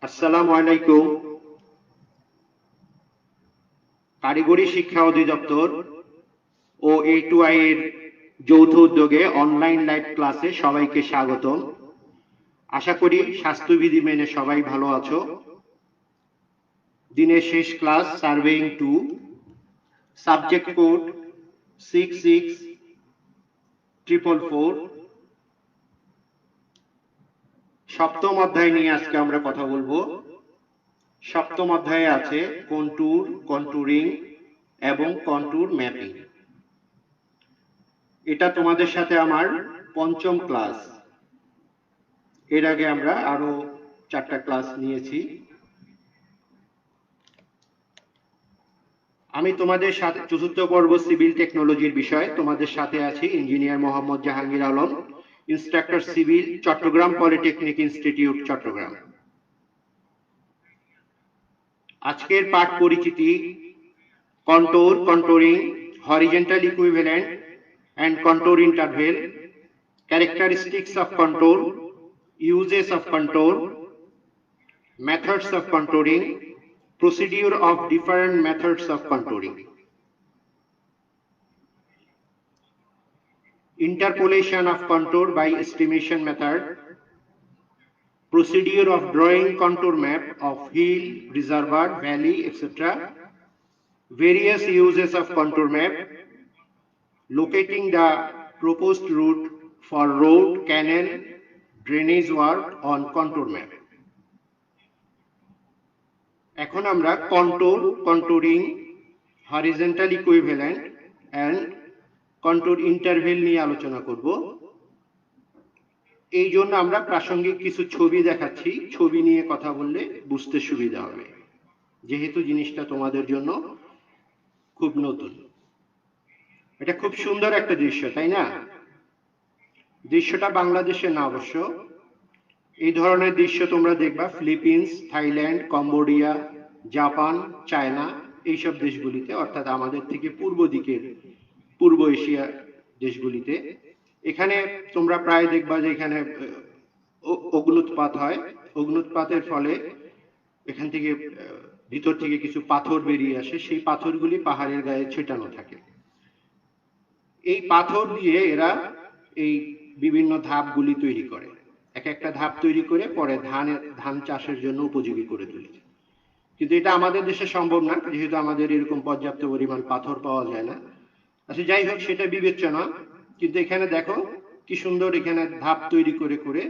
আসসালামু আলাইকুম। কারিগরি শিক্ষা অধিদপ্তর ও A2I এর যৌথ উদ্যোগে অনলাইন লাইভ ক্লাসে সবাইকে স্বাগতম। আশা করি স্বাস্থ্যবিধি মেনে সবাই ভালো আছো। দিনের শেষ ক্লাস সার্ভেইং 2, সাবজেক্ট কোড 66444। সপ্তম অধ্যায় নিয়ে আজকে আমরা কথা বলবো। সপ্তম অধ্যায়ে আছে কন্ট্যুর, কন্ট্যুরিং এবং কন্ট্যুর ম্যাপিং। এটা তোমাদের সাথে আমার পঞ্চম ক্লাস। এর আগে আমরা আরো 4টা ক্লাস নিয়েছি। আমি তোমাদের সাথে চতুর্থ পর্ব সিভিল টেকনোলজির বিষয় তোমাদের সাথে আছি engineer Mohammad Jahangir Alam, instructor civil, Chattogram polytechnic institute, Chattogram. আজকের পাঠ পরিচিতি: contour, contouring, horizontal equivalent and contour interval, characteristics of contour, uses of contour, methods of contouring, procedure of different methods of contouring, interpolation of contour by estimation method, procedure of drawing contour map of hill, reservoir, valley, etc., various uses of contour map, locating the proposed route for road, canal, drainage work on contour map. এখন আমরা contour, contouring, horizontal equivalent and contour interval নিয়ে আলোচনা করব। এই জন্য আমরা প্রাসঙ্গিক কিছু ছবি দেখাচ্ছি। ছবি নিয়ে কথা বললে বুঝতে সুবিধা হবে, যেহেতু জিনিসটা তোমাদের জন্য খুব নতুন। এটা খুব সুন্দর একটা দৃশ্য, তাই না? দৃশ্যটা বাংলাদেশে না অবশ্য। এই ধরনের দৃশ্য তোমরা দেখবা Philippines, Thailand, Cambodia, Japan, China, এইসব দেশগুলিতে, অর্থাৎ আমাদের থেকে পূর্ব দিকের পূর্ব এশিয়া দেশগুলিতে। এখানে তোমরা প্রায় দেখবা যে এখানে অগ্নুৎপাত হয়। অগ্নুৎপাতের ফলে এখান থেকে ভিতর থেকে কিছু পাথর বেরিয়ে আসে। সেই পাথরগুলি পাহাড়ের গায়ে ছেটানো থাকে। এই পাথর দিয়ে এরা এই বিভিন্ন ধাপগুলি তৈরি করে। এক একটা ধাপ তৈরি করে পরে ধান চাষের জন্য উপযোগী করে তোলে। কিন্তু এটা আমাদের দেশে সম্ভব না, যেহেতু আমাদের এরকম পর্যাপ্ত পরিমাণ পাথর পাওয়া যায় না। আচ্ছা, যাই হোক, সেটা বিবেচ্য না। কিন্তু এখানে দেখো কি সুন্দর, এখানে ধাপ তৈরি করে করে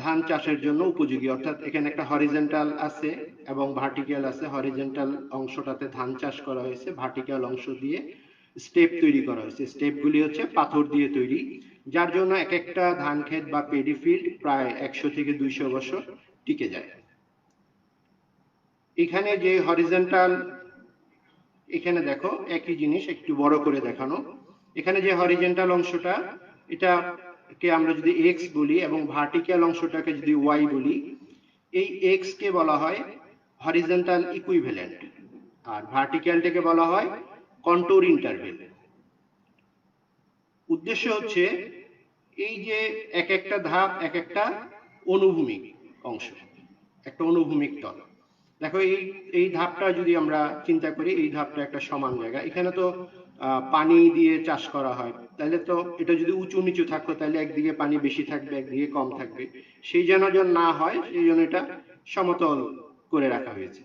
ধান চাষের জন্য উপযোগী। অর্থাৎ এখানে একটা হরিজন্টাল আছে এবং ভার্টিক্যাল আছে। হরিজন্টাল অংশটাতে ধান চাষ করা হয়েছে, ভার্টিক্যাল অংশ দিয়ে স্টেপ তৈরি করা হয়েছে। স্টেপগুলি হচ্ছে পাথর দিয়ে তৈরি, যার জন্য এক একটা ধান ক্ষেত বা পেডি ফিল্ড প্রায় 100 থেকে 200 বছর টিকে যায়। এখানে যে হরিজন্টাল, এখানে দেখো একই জিনিস একটু বড় করে দেখানো। এখানে যে হরিজন্টাল অংশটা, এটাকে আমরা যদি এক্স বলি এবং ভার্টিক্যাল অংশটাকে যদি ওয়াই বলি, এই এক্স কে বলা হয় হরিজন্টাল ইকুইভ্যালেন্ট আর ভার্টিক্যালটাকে বলা হয় কন্ট্যুর ইন্টারভেল। উদ্দেশ্য হচ্ছে এই যে এক একটা ধাপ এক একটা অনুভূমিক অংশ, একটা অনুভূমিক তল। দেখো এই ধাপটা যদি আমরা চিন্তা করি, এই ধাপটা একটা সমান জায়গা। এখানে তো পানি দিয়ে চাষ করা হয়, তাহলে তো এটা যদি উঁচু নিচু থাকতো তাহলে একদিকে পানি বেশি থাকবে, একদিকে কম থাকবে। সেই যেন না হয়, সেই জন্য এটা সমতল করে রাখা হয়েছে।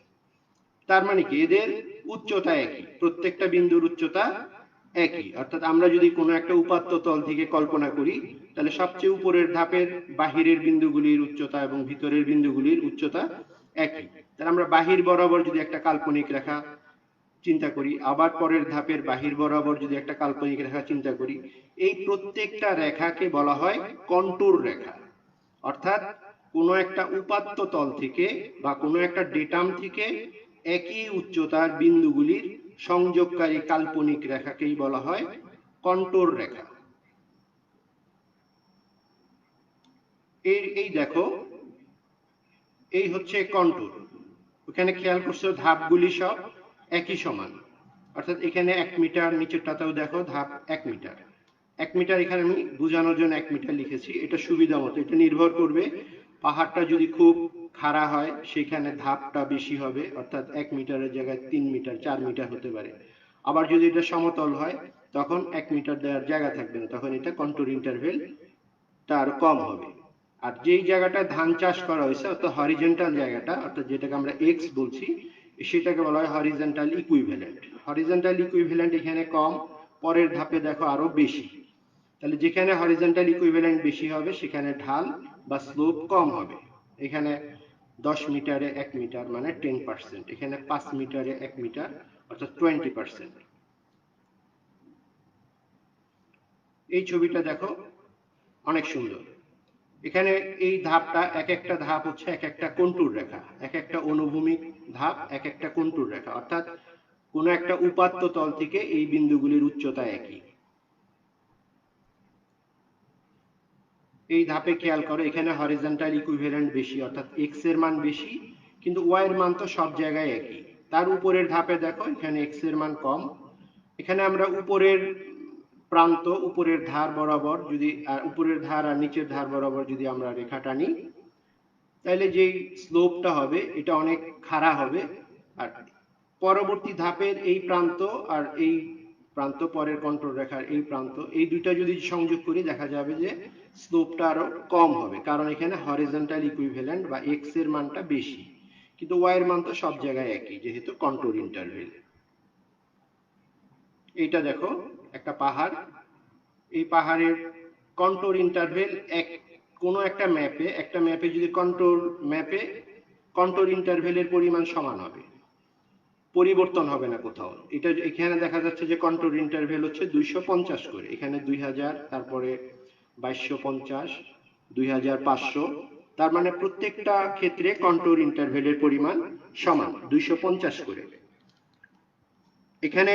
তার মানে কি, এদের উচ্চতা একই, প্রত্যেকটা বিন্দুর উচ্চতা একই। অর্থাৎ আমরা যদি কোনো একটা উপাত্ত তল থেকে কল্পনা করি, তাহলে সবচেয়ে উপরের ধাপের বাহিরের বিন্দুগুলির উচ্চতা এবং ভিতরের বিন্দুগুলির উচ্চতা একই। তাহলে আমরা বাহির বরাবর যদি একটা কাল্পনিক রেখা চিন্তা করি, আবার পরের ধাপের বাহির বরাবর যদি একটা কাল্পনিক রেখা চিন্তা করি, এই প্রত্যেকটা রেখাকে বলা হয় কন্ট্যুর রেখা। অর্থাৎ কোনো একটা উপাত্ত তল থেকে বা কোনো একটা ডেটাম থেকে একই উচ্চতার বিন্দুগুলির সংযোগকারী কাল্পনিক রেখাকেই বলা হয় কন্ট্যুর রেখা। এই দেখো, এই হচ্ছে কন্ট্যুর। ওখানে খেয়াল করছো ধাপগুলি সব একই সমান। অর্থাৎ এখানে 1 মিটার, নিচেরটাতেও দেখো ধাপ 1 মিটার। 1 মিটার এখানে আমি বোঝানোর জন্য 1 মিটার লিখেছি, এটা সুবিধা মতো। এটা নির্ভর করবে পাহাড়টা যদি খুব খাড়া হয় সেখানে ধাপটা বেশি হবে, অর্থাৎ 1 মিটারের জায়গায় 3 মিটার 4 মিটার হতে পারে। আবার যদি এটা সমতল হয় তখন 1 মিটার দেওয়ার জায়গা থাকবে না, তখন এটা কন্ট্যুর ইন্টারভেল তার কম হবে। আর যেই জায়গাটা ধান চাষ করা হয়েছে অর্থাৎ হরিজন্টাল জায়গাটা, অর্থাৎ যেটাকে আমরা এক্স বলছি, সেটাকে বলা হয় হরিজন্টাল ইকুইভ্যালেন্ট। হরিজন্টাল ইকুইভ্যালেন্ট এখানে কম, পরের ধাপে দেখো আরো বেশি। তাহলে যেখানে হরিজন্টাল ইকুইভ্যালেন্ট বেশি হবে সেখানে ঢাল বা স্লোপ কম হবে। এখানে 10 মিটারে 1 মিটার মানে 10%, এখানে 5 মিটারে 1 মিটার অর্থাৎ 20%। এই ছবিটা দেখো অনেক সুন্দর। এখানে এই ধাপটা, এক একটা ধাপ হচ্ছে এক একটা কন্ট্যুর রেখা, এক একটা অনুভূমিক ধাপ এক একটা কন্ট্যুর রেখা, অর্থাৎ কোন একটা উপাত্ত তল থেকে এই বিন্দুগুলির উচ্চতা একই। এই ধাপে খেয়াল করো এখানে হরিজন্টাল ইকুইভ্যালেন্ট বেশি, অর্থাৎ এক্স এর মান বেশি, কিন্তু ওয়াই এর মান তো সব জায়গায় একই। তার উপরের ধাপে দেখো এখানে এক্স এর মান কম। এখানে আমরা উপরের প্রান্ত, উপরের ধার বরাবর যদি, উপরের ধার আর নিচের ধার বরাবর যদি আমরা রেখা টানি, তাহলে যেই স্লোপটা হবে এটা অনেক খাড়া হবে। আর পরবর্তী ধাপের এই প্রান্ত আর এই প্রান্ত, পরের কন্ট্রোল রেখার এই প্রান্ত, এই দুইটা যদি সংযোগ করি দেখা যাবে যে স্লোপটা আরো কম হবে, কারণ এখানে হরিজন্টাল ইকুইভ্যালেন্ট বা এক্স এর মানটা বেশি, কিন্তু ওয়াই এর মান তো সব জায়গায় একই যেহেতু কন্ট্রোল ইন্টারভেল। এইটা দেখো একটা পাহাড়, এই পাহাড়ের কন্ট্রোল ইন্টারভেল কোনো একটা ম্যাপে যদি কন্ট্রোল ইন্টারভেলের পরিমাণ সমান হবে, পরিবর্তন হবে না কোথাও। এটা এখানে দেখা যাচ্ছে যে কন্ট্রোল ইন্টারভেল হচ্ছে 250 করে, এখানে 2000, তারপরে 2250, 2500, তার মানে প্রত্যেকটা ক্ষেত্রে কন্ট্রোল ইন্টারভেলের পরিমাণ সমান 250 করে। এখানে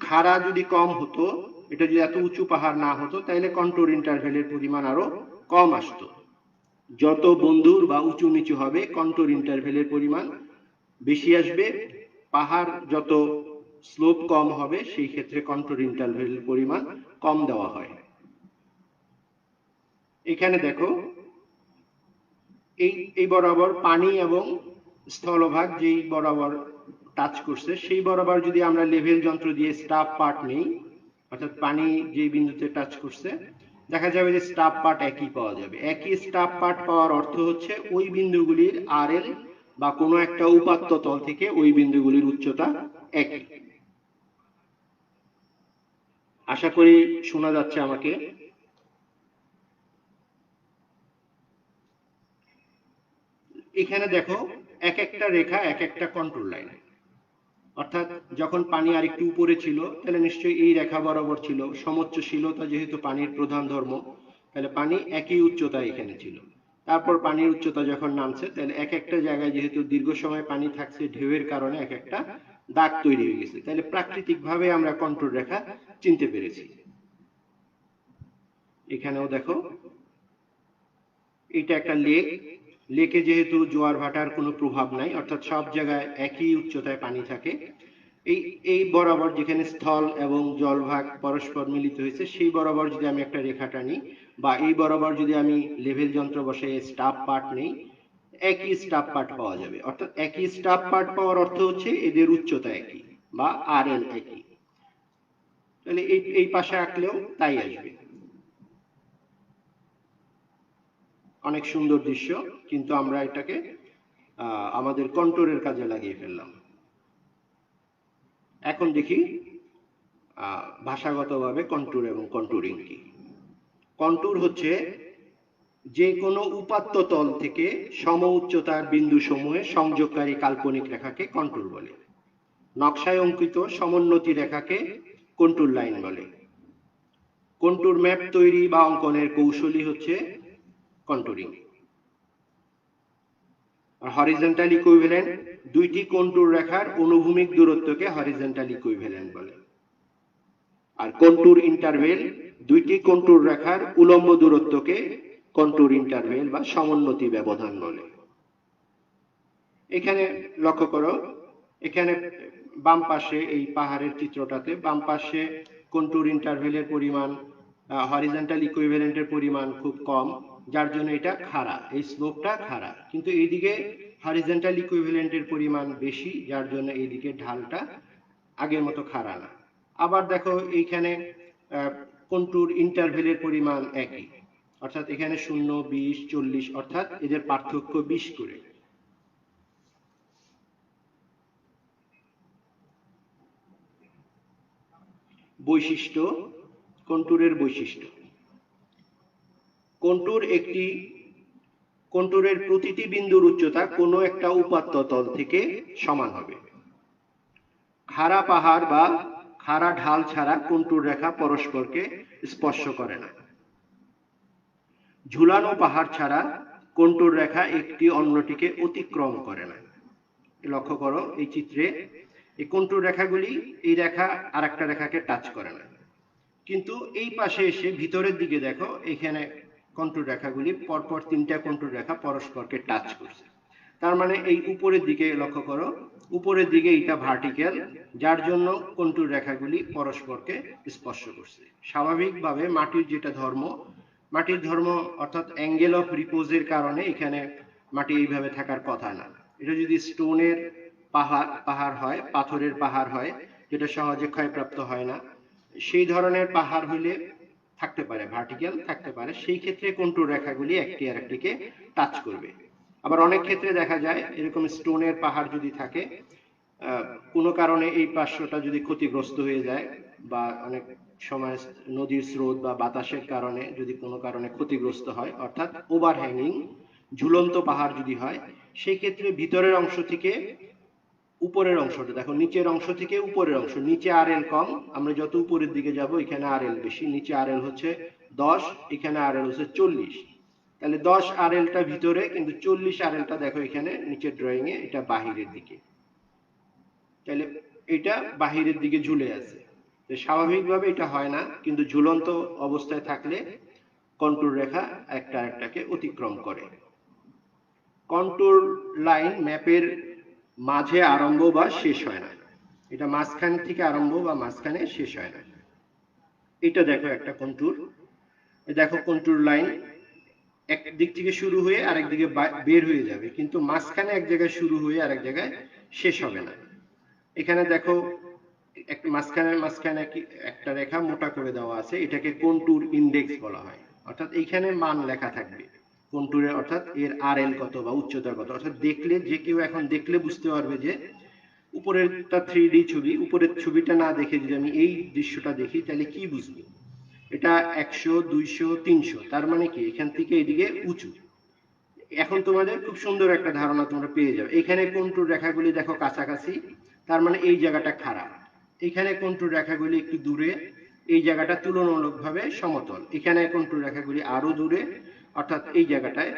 খাড়া যদি কম হতো, এটা যদি এত উঁচু পাহাড় না হতো, তাহলে কন্ট্রোল ইন্টারভেলের পরিমাণ আরো কম আসতো। যত বন্ধুর বা উঁচু নিচু হবে কন্ট্রোল ইন্টারভেলের পরিমাণ বেশি আসবে, পাহাড় যত স্লোপ কম হবে সেই ক্ষেত্রে কন্ট্রোল ইন্টারভেলের পরিমাণ কম দেওয়া হয়। এখানে দেখো এই বরাবর পানি এবং স্থলভাগ যেই বরাবর টাচ করছে সেই বরাবর যদি আমরা লেভেল যন্ত্র দিয়ে স্টাফ পার্ট নেই, অর্থাৎ পানি যে বিন্দুতে টাচ করছে দেখা যাবে যে স্টাফ পার্ট একই পাওয়া যাবে। একই স্টাফ পার্ট পাওয়ার অর্থ হচ্ছে ওই বিন্দুগুলির আরএল বা কোনো একটা উপাত্ত তল থেকে ওই বিন্দুগুলির উচ্চতা একই। আশা করি শোনা যাচ্ছে আমাকে। এখানে দেখো এক একটা রেখা এক একটা কন্ট্রোল লাইন, অর্থাৎ যখন পানি আরেকটু উপরে ছিল তাহলে নিশ্চয়ই এই রেখা বরাবর ছিল। সমোচ্চশীলতা যেহেতু পানির প্রধান ধর্ম, তাহলে পানি একই উচ্চতা এখানে ছিল। তারপর পানির উচ্চতা যখন নামছে তাহলে এক একটা জায়গায় যেহেতু দীর্ঘ সময় পানি থাকছে ঢেউয়ের কারণে এক একটা দাগ তৈরি হয়ে গেছে, তাহলে প্রাকৃতিক ভাবে আমরা কন্ট্রোল রেখা চিনতে পেরেছি। এখানেও দেখো এটা একটা লেক, লেকে যেহেতু জোয়ার ভাটার কোনো প্রভাব নাই, অর্থাৎ সব জায়গায় একই উচ্চতায় পানি থাকে, এই বরাবর যেখানে স্থল এবং জলভাগ পরস্পর মিলিত হয়েছে সেই বরাবর যদি আমি একটা রেখা টানি বা এই বরাবর যদি আমি লেভেল যন্ত্র বসে স্টাফ পার্ট নেই, একই স্টাফ পার্ট পাওয়া যাবে। অর্থাৎ একই স্টাফ পার্ট পাওয়ার অর্থ হচ্ছে এদের উচ্চতা একই বা আরএল একই। তাহলে এই পাশে আঁকলেও তাই আসবে। অনেক সুন্দর দৃশ্য, কিন্তু আমরা এটাকে আমাদের কন্ট্রোলের কাজে লাগিয়ে ফেললাম। এখন দেখি ভাষাগতভাবে কন্ট্যুর এবং কন্ট্যুরিং কি। কন্ট্যুর হচ্ছে যে কোনো উপাত্ত তল থেকে সম উচ্চতার বিন্দু সমূহে সংযোগকারী কাল্পনিক রেখাকে কন্ট্যুর বলে। নকশায় অঙ্কিত সমোন্নতি রেখাকে কন্ট্যুর লাইন বলে। কন্ট্যুর ম্যাপ তৈরি বা অঙ্কনের কৌশলই হচ্ছে কন্ট্যুরিং। আর হরিজন্টাল ইকুইভ্যালেন্ট দুইটি কন্ট্যুর রেখার অনুভূমিক দূরত্বকে হরিজন্টাল ইকুইভ্যালেন্ট বলে। আর কন্ট্যুর ইন্টারভেল দুইটি কন্ট্যুর রেখার উলম্ব দূরত্বকে কন্ট্যুর ইন্টারভেল বা সমোন্নতি ব্যবধান বলে। এখানে লক্ষ্য করো, এখানে বাম পাশে এই পাহাড়ের চিত্রটাতে বাম পাশে কন্ট্যুর ইন্টারভেলের পরিমাণ হরিজন্টাল ইকুইভ্যালেন্টের পরিমাণ খুব কম, যার জন্য এটা খাড়া, এই স্লোপটা খাড়া। কিন্তু এইদিকে হরিজন্টাল ইকুইভ্যালেন্টের পরিমাণ বেশি, যার জন্য এইদিকে ঢালটা আগের মতো খাড়া না। আবার দেখো এইখানে কন্টুর ইন্টারভেলের পরিমাণ একই, অর্থাৎ এখানে 0, 20, 40, অর্থাৎ এদের পার্থক্য 20 করে। বৈশিষ্ট্য, কন্টুরের বৈশিষ্ট্য। কন্টুরের প্রতিটি বিন্দুর উচ্চতা কোনো একটা উপাত্ত তল থেকে সমান হবে। খাড়া পাহাড় বা খাড়া ঢাল ছাড়া কন্টুর রেখা পরস্পরকে স্পর্শ করে না। ঝুলানো পাহাড় ছাড়া কন্টুর রেখা একটি অন্যটিকে অতিক্রম করে না। লক্ষ্য করো এই চিত্রে, এই কন্টুর রেখাগুলি এই রেখা আর একটা রেখাকে টাচ করে না, কিন্তু এই পাশে এসে ভিতরের দিকে দেখো এখানে কন্টুর রেখাগুলি পরপর 3টা কন্টুর রেখা পরস্পরকে টাচ করছে। তার মানে এই উপরের দিকে লক্ষ্য করো, উপরের দিকে এটা ভার্টিক্যাল, যার জন্য কন্টুর রেখাগুলি পরস্পরকে স্পর্শ করছে। স্বাভাবিকভাবে মাটির যেটা ধর্ম, মাটির ধর্ম অর্থাৎ অ্যাঙ্গেল অফ রিপোজের কারণে এখানে মাটি এইভাবে থাকার কথা না। এটা যদি স্টোনের পাহাড় হয়, পাথরের পাহাড় হয়, যেটা সহজে ক্ষয়প্রাপ্ত হয় না, সেই ধরনের পাহাড় হলে থাকতে পারে, ভার্টিক্যাল থাকতে পারে, সেই ক্ষেত্রে কন্টুর রেখাগুলি একটি আরেকটিকে টাচ করবে। আবার অনেক ক্ষেত্রে দেখা যায় এরকম স্টোনের পাহাড় যদি থাকে, কোনো কারণে এই পার্শ্বটা যদি ক্ষতিগ্রস্ত হয়ে যায়, বা অনেক সময় নদীর স্রোত বা বাতাসের কারণে যদি কোনো কারণে ক্ষতিগ্রস্ত হয়, অর্থাৎ ওভারহ্যাঙ্গিং ঝুলন্ত পাহাড় যদি হয়, সেই ক্ষেত্রে ভিতরের অংশ থেকে উপরের অংশটা দেখো, নিচের অংশ থেকে উপরের অংশ, নিচে আরএল কম, আমরা যত উপরের দিকে যাব এখানে আরএল বেশি। নিচে আরএল হচ্ছে 10, এখানে আরএল হচ্ছে 40। তাহলে 10 আরএলটা ভিতরে, কিন্তু 40 আরএলটা দেখো এখানে নিচের ড্রয়িং এ এটা বাহিরের দিকে, তাহলে এটা বাহিরের দিকে ঝুলে আছে। স্বাভাবিকভাবে এটা হয় না, কিন্তু ঝুলন্ত অবস্থায় থাকলে কন্টুর রেখা একটা আরেকটাকে অতিক্রম করে। কন্টুর লাইন ম্যাপের মাঝে আরম্ভ বা শেষ হয় না, এটা মাঝখান থেকে আরম্ভ বা মাঝখানে শেষ হয় না। এটা দেখো একটা কন্টুর, দেখো কন্টুর লাইন এক দিক থেকে শুরু হয়ে আরেক দিকে বের হয়ে যাবে, কিন্তু মাঝখানে এক জায়গায় শুরু হয়ে আরেক জায়গায় শেষ হবে না। এখানে দেখো একটা মাঝখানে একটা রেখা মোটা করে দেওয়া আছে, এটাকে কন্টুর ইন্ডেক্স বলা হয়। অর্থাৎ এইখানে মান লেখা থাকবে কন্টুরের, অর্থাৎ এর আরএল কত বা উচ্চতা কত। অর্থাৎ দেখলে যে কেউ এখন দেখলে বুঝতে পারবে যে উপরেরটা 3D ছবি, উপরের ছবিটা না দেখে যদি আমি এই দৃশ্যটা দেখি তাহলে কি বুঝবো, এটা 100, 200, 300, তার মানে কি এখান থেকে এদিকে উঁচু। এখন তোমাদের খুব সুন্দর একটা ধারণা তোমরা পেয়ে যাবে। এখানে কন্টুর রেখাগুলি দেখো কাছাকাছি, তার মানে এই জায়গাটা খারাপ। এখানে কন্টুর রেখাগুলি একটু দূরে, এই জায়গাটা তুলনামূলকভাবে সমতল। এখানে কন্টুর রেখাগুলি আরো দূরে, অর্থাৎ এই জায়গাটায়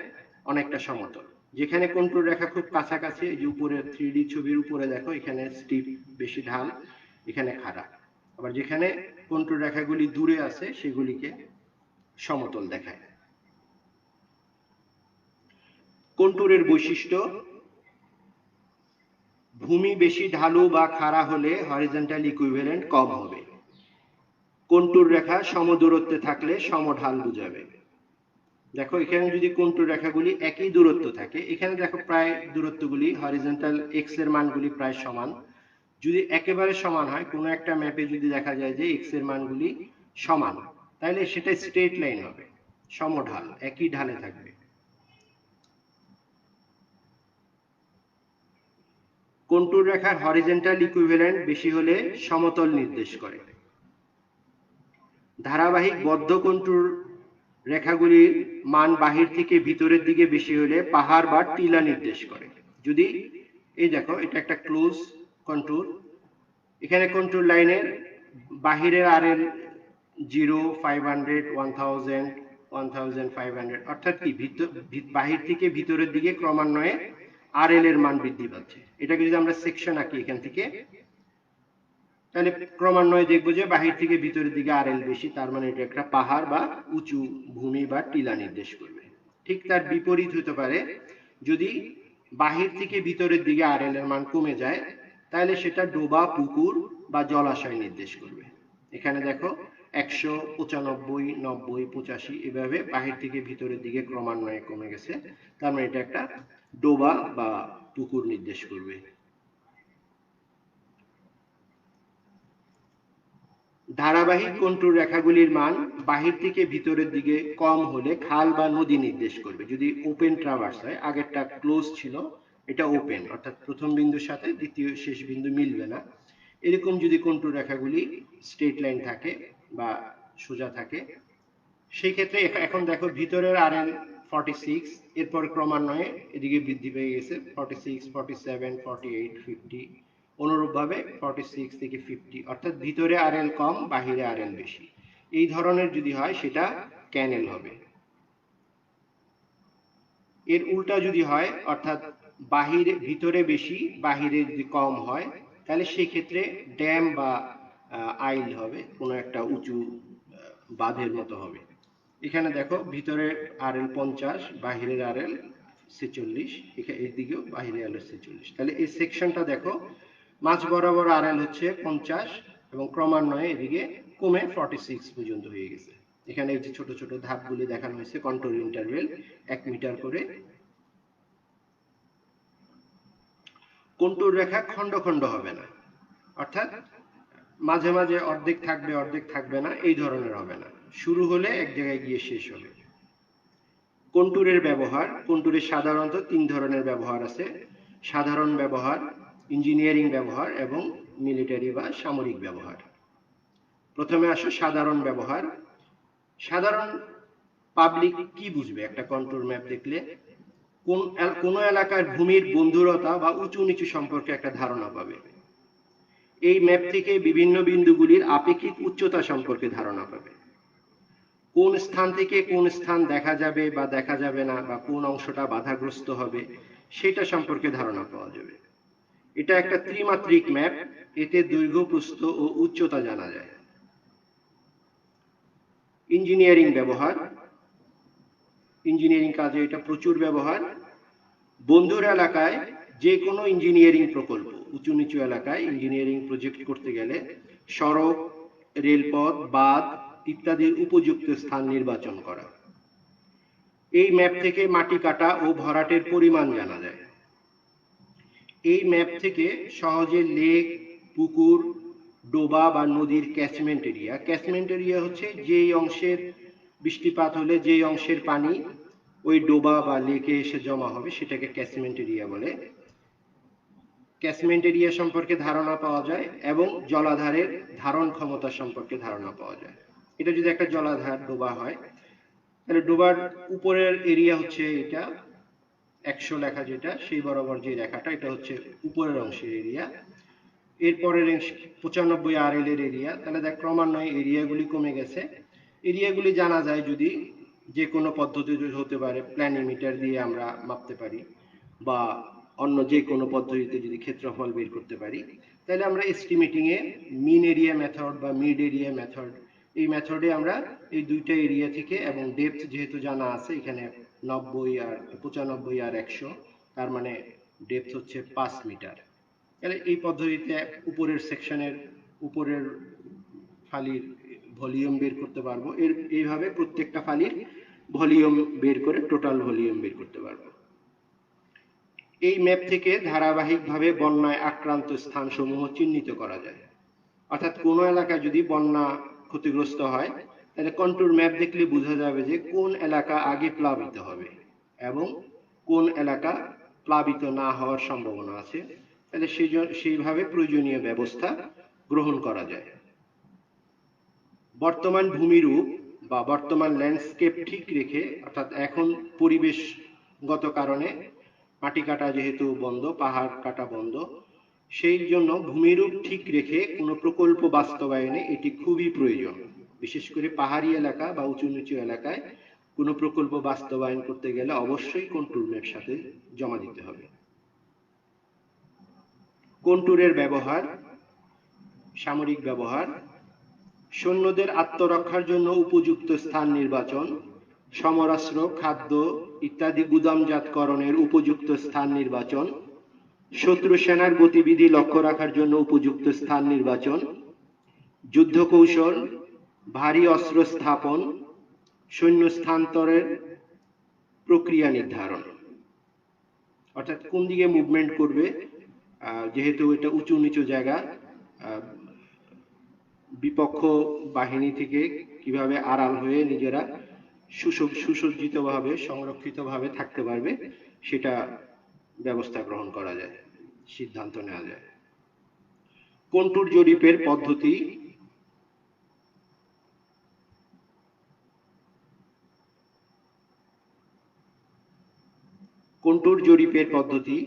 অনেকটা সমতল। যেখানে কন্টুর রেখা খুব কাছাকাছি, এই যে উপরের 3D ছবির উপরে দেখো এখানে স্টিপ, বেশি ঢাল, এখানে খারাপ। আবার যেখানে কন্টুর রেখাগুলি দূরে আছে সেগুলিকে সমতল দেখায়। কন্টুরের বৈশিষ্ট্য, ভূমি বেশি ঢালু বা খাড়া হলে হরিজন্টাল ইকুইভ্যালেন্ট কম হবে। কন্টুর রেখা সমদূরত্বে থাকলে সমঢাল বোঝাবে। দেখো এখানে যদি কন্টুর রেখাগুলি একই দূরত্ব থাকে, এখানে দেখো প্রায় দূরত্বগুলি হরিজন্টাল এক্স এর মানগুলি প্রায় সমান। যদি একেবারে সমান হয়, কোনো একটা ম্যাপে যদি দেখা যায় যে এক্স এর মানগুলি সমান, তাহলে সেটা স্ট্রেট লাইন হবে, সমঢাল, একই ঢালে থাকবে। কন্টুর রেখার হরিজন্টাল ইকুইভ্যালেন্ট বেশি হলে সমতল নির্দেশ করে। ধারাবাহিক বদ্ধ কন্টুর রেখাগুলির মান বাহির থেকে ভিতরের দিকে বেশি হলে পাহাড় বা টিলা নির্দেশ করে। যদি এই দেখো এটা একটা ক্লোজ কন্টুর, এখানে কন্টুর লাইনের বাহিরের আরএল 0, 500, 1000, 1500, অর্থাৎ কি বাহির থেকে ভিতরের দিকে ক্রমান্বয়ে আরএল এর মান বৃদ্ধি পাচ্ছে। এটাকে যদি আমরা সেকশন আঁকি এখান থেকে, তাহলে ক্রমান্বয়ে দেখবো যে বাহির থেকে ভিতরের দিকে আরএল বেশি, তার মানে এটা একটা পাহাড় বা উঁচু ভূমি বা টিলা নির্দেশ করবে। ঠিক তার বিপরীত হতে পারে, যদি বাহির থেকে ভিতরের দিকে আরএল এর মান কমে যায়, তাহলে সেটা ডোবা, পুকুর বা জলাশয় নির্দেশ করবে। এখানে দেখো 100, 95, 90, 85 এভাবে বাহির থেকে ভিতরের দিকে ক্রমান্বয়ে কমে গেছে। তার মানে এটা একটা ডোবা বা পুকুর নির্দেশ করবে। ধারাবাহিক কন্ট্যুর রেখাগুলির মান বাহির থেকে ভিতরের দিকে কম হলে খাল বা নদী নির্দেশ করবে। যদি ওপেন ট্রাভার্স হয়, আগেরটা ক্লোজ ছিল, এটা ওপেন, অর্থাৎ প্রথম বিন্দুর সাথে দ্বিতীয় শেষ বিন্দু মিলবে না। এরকম যদি কন্ট্যুর রেখাগুলি স্ট্রেট লাইন থাকে বা সোজা থাকে, সেই ক্ষেত্রে এখন দেখো ভিতরের আরএল 46, এরপর ক্রমান্বয়ে এদিকে বৃদ্ধি পেয়ে গেছে 46, 47, 48, 50, অনুরূপভাবে 46 থেকে 50, অর্থাৎ ভিতরে আরএল কম, বাহিরে আরএল বেশি। এই ধরনের যদি হয় সেটা ক্যানেল হবে। এর উল্টা যদি হয়, অর্থাৎ বাহিরে ভিতরে বেশি, বাহিরে যদি কম হয়, তাহলে সেই ক্ষেত্রে ড্যাম বা আইল হবে, কোনো একটা উঁচু বাঁধের মতো হবে। এখানে দেখো ভিতরে আরএল 50, বাহিরের আরএল 46, এর দিকেও বাহিরে আরএল 46। তাহলে এই সেকশনটা দেখো, মাঝ বরাবর আরএল হচ্ছে 50 এবং ক্রমান্বয়ে এদিকে কমে 46 পর্যন্ত হয়ে গেছে। এখানে এই যে ছোট ছোট ধাপগুলি দেখানো হয়েছে, কন্ট্রোল ইন্টারভেল 1 মিটার করে। কন্ট্যুর রেখা খন্ড খন্ড হবে না, অর্থাৎ মাঝে মাঝে অর্ধেক থাকবে অর্ধেক থাকবে না, এই ধরনের হবে না। শুরু হলে এক জায়গায় গিয়ে শেষ হবে। কন্ট্যুরের ব্যবহার, কন্ট্যুরের সাধারণত 3 ধরনের ব্যবহার আছে: সাধারণ ব্যবহার, ইঞ্জিনিয়ারিং ব্যবহার এবং মিলিটারি বা সামরিক ব্যবহার। প্রথমে আসো সাধারণ ব্যবহার। সাধারণ পাবলিক কি বুঝবে একটা কন্ট্যুর ম্যাপ দেখলে? কোন এলাকার ভূমির বন্ধুরতা বা উঁচু নিচু সম্পর্কে একটা ধারণা পাবে। এই ম্যাপ থেকে বিভিন্ন বিন্দুগুলির আপেক্ষিক উচ্চতা সম্পর্কে ধারণা পাবে। কোন স্থান থেকে কোন স্থান দেখা যাবে বা দেখা যাবে না, বা কোন অংশটা বাধাগ্রস্ত হবে, সেটা সম্পর্কে ধারণা পাওয়া যাবে। এটা একটা ত্রিমাত্রিক ম্যাপ, এতে দৈর্ঘ্য, প্রস্থ ও উচ্চতা জানা যায়। ইঞ্জিনিয়ারিং ব্যবহার, ইঞ্জিনিয়ারিং কাজে এটা প্রচুর ব্যবহার। বন্ধুর এলাকায় যে কোনো ইঞ্জিনিয়ারিং প্রকল্প, উঁচু নিচু এলাকায় ইঞ্জিনিয়ারিং প্রজেক্ট করতে গেলে সড়ক, রেলপথ, বাঁধ ইত্যাদির উপযুক্ত স্থান নির্বাচন করা। এই ম্যাপ থেকে মাটি কাটা ও ভরাটের পরিমাণ জানা যায়। এই ম্যাপ থেকে সহজে লেক, পুকুর, ডোবা বা নদীর ক্যাচমেন্ট এরিয়া, ক্যাচমেন্ট এরিয়া হচ্ছে যেই অংশের বৃষ্টিপাত হলে যেই অংশের পানি ওই ডোবা বা লেকে এসে জমা হবে, সেটাকে ক্যাচমেন্ট এরিয়া বলে। ক্যাচমেন্ট এরিয়া সম্পর্কে ধারণা পাওয়া যায় এবং জলাধারের ধারণ ক্ষমতা সম্পর্কে ধারণা পাওয়া যায়। এটা যদি একটা জলাধার ডোবা হয়, তাহলে ডোবার উপরের এরিয়া হচ্ছে এটা 100 লেখা, যেটা সেই বরাবর যে রেখাটা, এটা হচ্ছে উপরের অংশের এরিয়া। এরপরের 95 আরএল এর এরিয়া। তাহলে দেখ ক্রমান্বয়ে এরিয়াগুলি কমে গেছে। এরিয়াগুলি জানা যায় যদি যে কোনো পদ্ধতি হতে পারে, প্ল্যানিমিটার দিয়ে আমরা মাপতে পারি, বা অন্য যে কোনো পদ্ধতিতে যদি ক্ষেত্রফল বের করতে পারি, তাহলে আমরা এস্টিমেটিং এ মিন এরিয়া মেথড বা মিড এরিয়া মেথড, এই মেথডে আমরা এই দুইটা এরিয়া থেকে, এবং ডেপথ যেহেতু জানা আছে এখানে 90 আর 95 আর 100, তার মানে ডেপথ হচ্ছে 5 মিটার। তাহলে এই পদ্ধতিতে উপরের সেকশনের উপরের ফালির ভলিউম বের করতে পারবো। এইভাবে প্রত্যেকটা ফালির ভলিউম বের করে টোটাল ভলিউম বের করতে পারবো। এই ম্যাপ থেকে ধারাবাহিকভাবে বন্যায় আক্রান্ত স্থানসমূহ চিহ্নিত করা যায়। অর্থাৎ কোনো এলাকায় যদি বন্যা ক্ষতিগ্রস্ত হয়, তাহলে কন্ট্যুর ম্যাপ দেখলে বোঝা যাবে যে কোন এলাকা আগে প্লাবিত হবে এবং কোন এলাকা প্লাবিত না হওয়ার সম্ভাবনা আছে। তাহলে সেইভাবে প্রয়োজনীয় ব্যবস্থা গ্রহণ করা যায়। বর্তমান ভূমিরূপ বা বর্তমান ল্যান্ডস্কেপ ঠিক রেখে, অর্থাৎ এখন পরিবেশগত কারণে মাটি কাটা যেহেতু বন্ধ, পাহাড় কাটা বন্ধ, সেই জন্য ভূমিরূপ ঠিক রেখে কোনো প্রকল্প বাস্তবায়নে এটি খুবই প্রয়োজন। বিশেষ করে পাহাড়ি এলাকা বা উঁচু নিচু এলাকায় কোনো প্রকল্প বাস্তবায়ন করতে গেলে অবশ্যই কন্ট্যুর ম্যাপ সাথে জমা দিতে হবে। কন্ট্যুরের ব্যবহার, সামরিক ব্যবহার, সৈন্যদের আত্মরক্ষার জন্য উপযুক্ত স্থান নির্বাচন, সমরাস্ত্র, খাদ্য ইত্যাদি গুদামজাতকরণের উপযুক্ত স্থান নির্বাচন, শত্রু সেনার গতিবিধি লক্ষ্য রাখার জন্য উপযুক্ত স্থান নির্বাচন, যুদ্ধ কৌশল, ভারী অস্ত্র স্থাপন, সৈন্য স্থানান্তরের প্রক্রিয়া নির্ধারণ, অর্থাৎ কোন দিকে মুভমেন্ট করবে, যেহেতু এটা উঁচু নিচু জায়গা, বিপক্ষ বাহিনী থেকে কিভাবে আড়াল হয়ে নিজেরা সুসজ্জিতভাবে সংরক্ষিতভাবে থাকতে পারবে সেটা ব্যবস্থা গ্রহণ করা যায়, সিদ্ধান্ত নেওয়া যায়। কন্টুর জরিপের পদ্ধতি, কন্টুর জরিপের পদ্ধতি